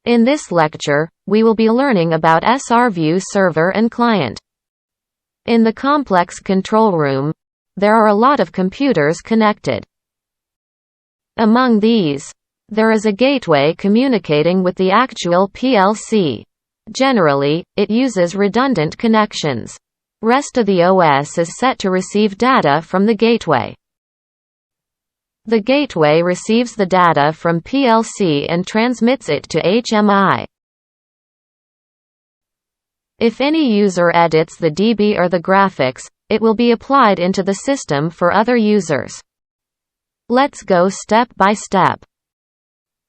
In this lecture, we will be learning about SRView server and client. In the complex control room, there are a lot of computers connected. Among these, there is a gateway communicating with the actual PLC. Generally, it uses redundant connections. Rest of the OS is set to receive data from the gateway. The gateway receives the data from PLC and transmits it to HMI. If any user edits the DB or the graphics, it will be applied into the system for other users. Let's go step by step.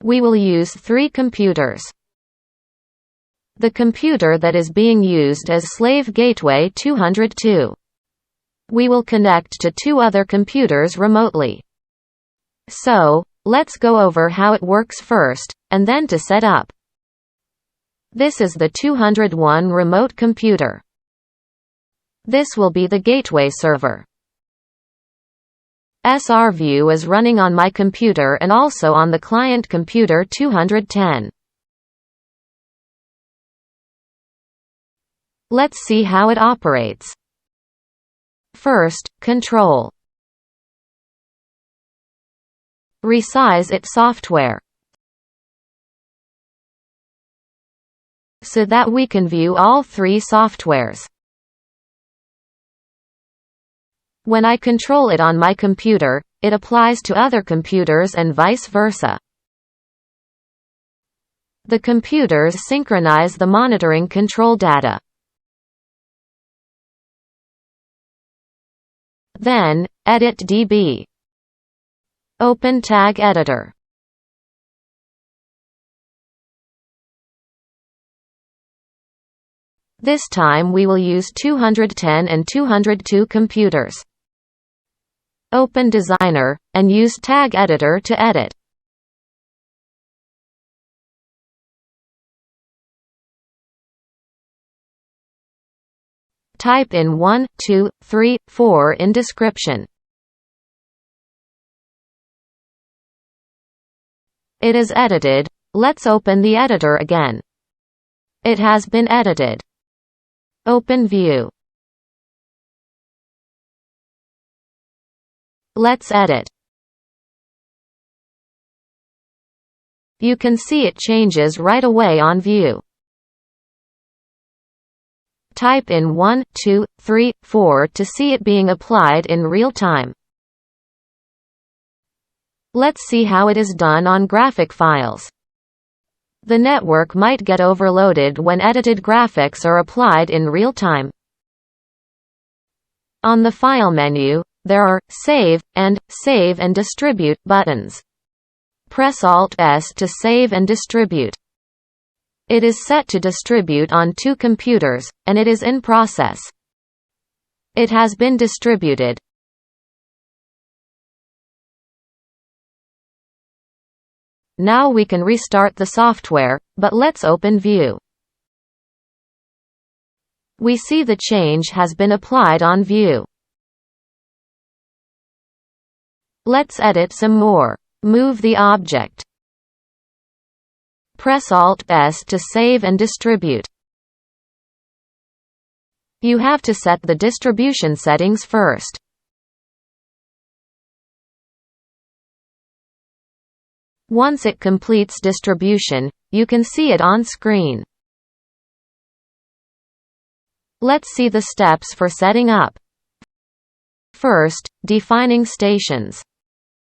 We will use 3 computers. The computer that is being used is Slave Gateway 202. We will connect to 2 other computers remotely. So, let's go over how it works first, and then to set up. This is the 201 remote computer. This will be the gateway server. SRView is running on my computer and also on the client computer 210. Let's see how it operates. First, control. Resize its software so that we can view all 3 softwares. When I control it on my computer, it applies to other computers and vice versa. The computers synchronize the monitoring control data. Then, edit DB. Open Tag Editor. This time we will use 210 and 202 computers. Open Designer, and use Tag Editor to edit. Type in 1, 2, 3, 4 in description. It is edited. Let's open the editor again. It has been edited. Open View. Let's edit. You can see it changes right away on View. Type in 1, 2, 3, 4 to see it being applied in real time. Let's see how it is done on graphic files. The network might get overloaded when edited graphics are applied in real time. On the File menu, there are Save and Distribute buttons. Press Alt-S to save and distribute. It is set to distribute on 2 computers, and it is in process. It has been distributed. Now we can restart the software, but let's open View. We see the change has been applied on View. Let's edit some more. Move the object. Press Alt-S to save and distribute. You have to set the distribution settings first. Once it completes distribution, you can see it on screen. Let's see the steps for setting up. First, defining stations.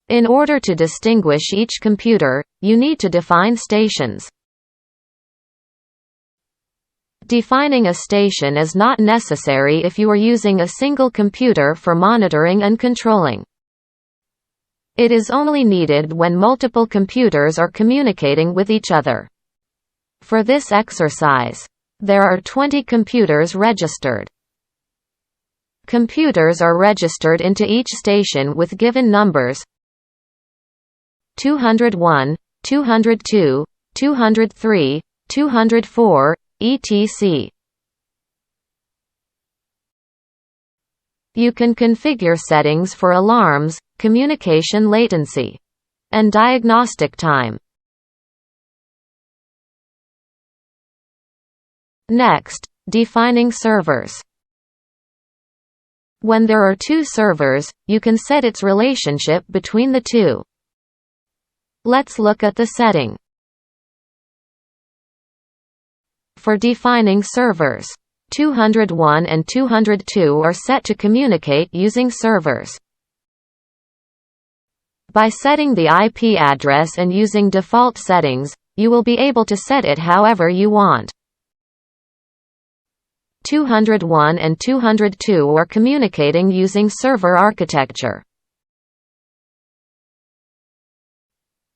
In order to distinguish each computer, you need to define stations. Defining a station is not necessary if you are using a single computer for monitoring and controlling. It is only needed when multiple computers are communicating with each other. For this exercise, there are 20 computers registered. Computers are registered into each station with given numbers: 201, 202, 203, 204, etc. You can configure settings for alarms, communication latency, and diagnostic time. Next, defining servers. When there are two servers, you can set its relationship between the two. Let's look at the setting. For defining servers, 201 and 202 are set to communicate using servers. By setting the IP address and using default settings, you will be able to set it however you want. 201 and 202 are communicating using server architecture.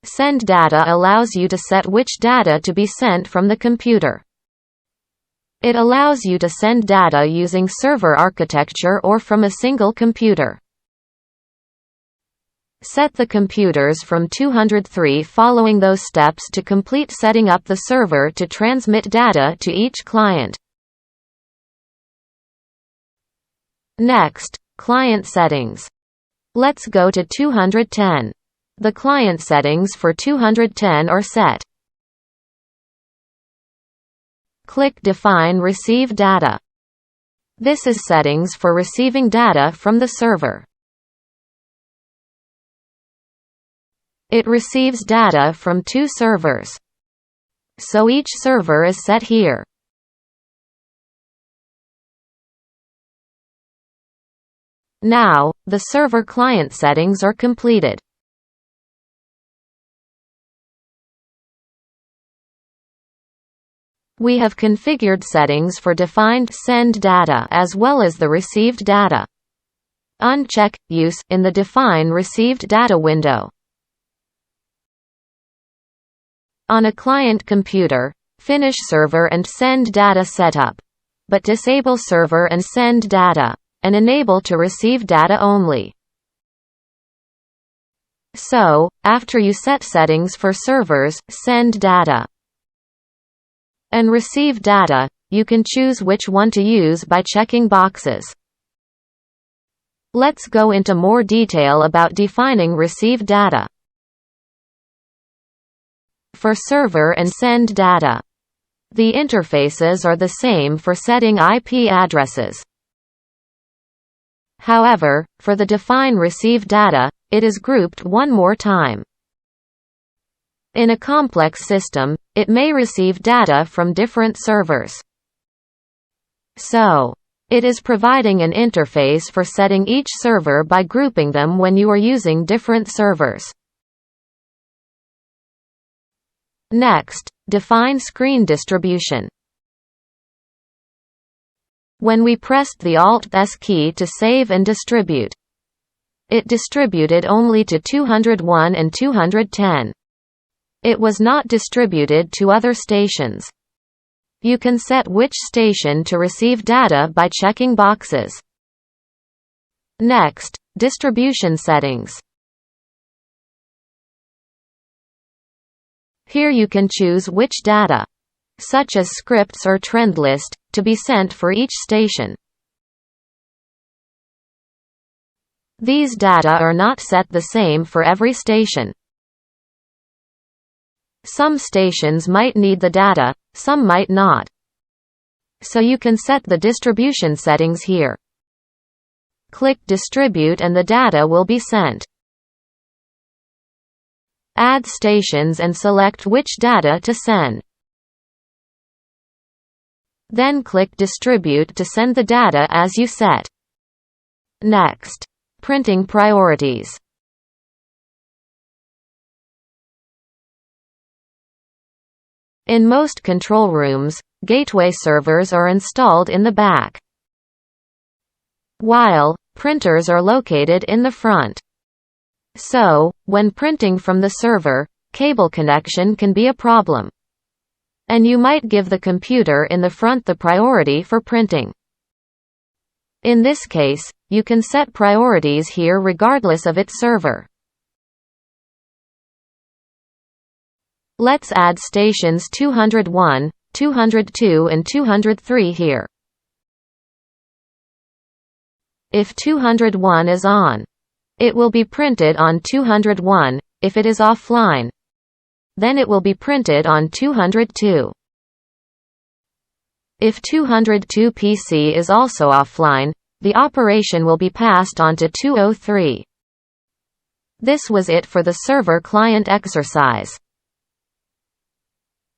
Send data allows you to set which data to be sent from the computer. It allows you to send data using server architecture or from a single computer. Set the computers from 203 following those steps to complete setting up the server to transmit data to each client. Next, client settings. Let's go to 210. The client settings for 210 are set. Click Define Receive Data. This is settings for receiving data from the server. It receives data from two servers. So each server is set here. Now, the server client settings are completed. We have configured settings for defined send data as well as the received data. Uncheck Use in the Define Received Data window. On a client computer, finish server and send data setup, but disable server and send data, and enable to receive data only. So, after you set settings for servers, send data, and receive data, you can choose which one to use by checking boxes. Let's go into more detail about defining receive data. For server and send data, the interfaces are the same for setting IP addresses. However, for the define receive data, it is grouped one more time. In a complex system, it may receive data from different servers. So, it is providing an interface for setting each server by grouping them when you are using different servers. Next, define screen distribution. When we pressed the Alt+S key to save and distribute, it distributed only to 201 and 210. It was not distributed to other stations. You can set which station to receive data by checking boxes. Next, distribution settings. Here you can choose which data, such as scripts or trend list, to be sent for each station. These data are not set the same for every station. Some stations might need the data, some might not. So you can set the distribution settings here. Click Distribute and the data will be sent. Add stations and select which data to send. Then click Distribute to send the data as you set. Next, printing priorities. In most control rooms, gateway servers are installed in the back, while printers are located in the front. So, when printing from the server, cable connection can be a problem, and you might give the computer in the front the priority for printing. In this case, you can set priorities here regardless of its server. Let's add stations 201, 202 and 203 here. If 201 is on, it will be printed on 201. If it is offline, then it will be printed on 202. If 202 PC is also offline, the operation will be passed on to 203. This was it for the server-client exercise.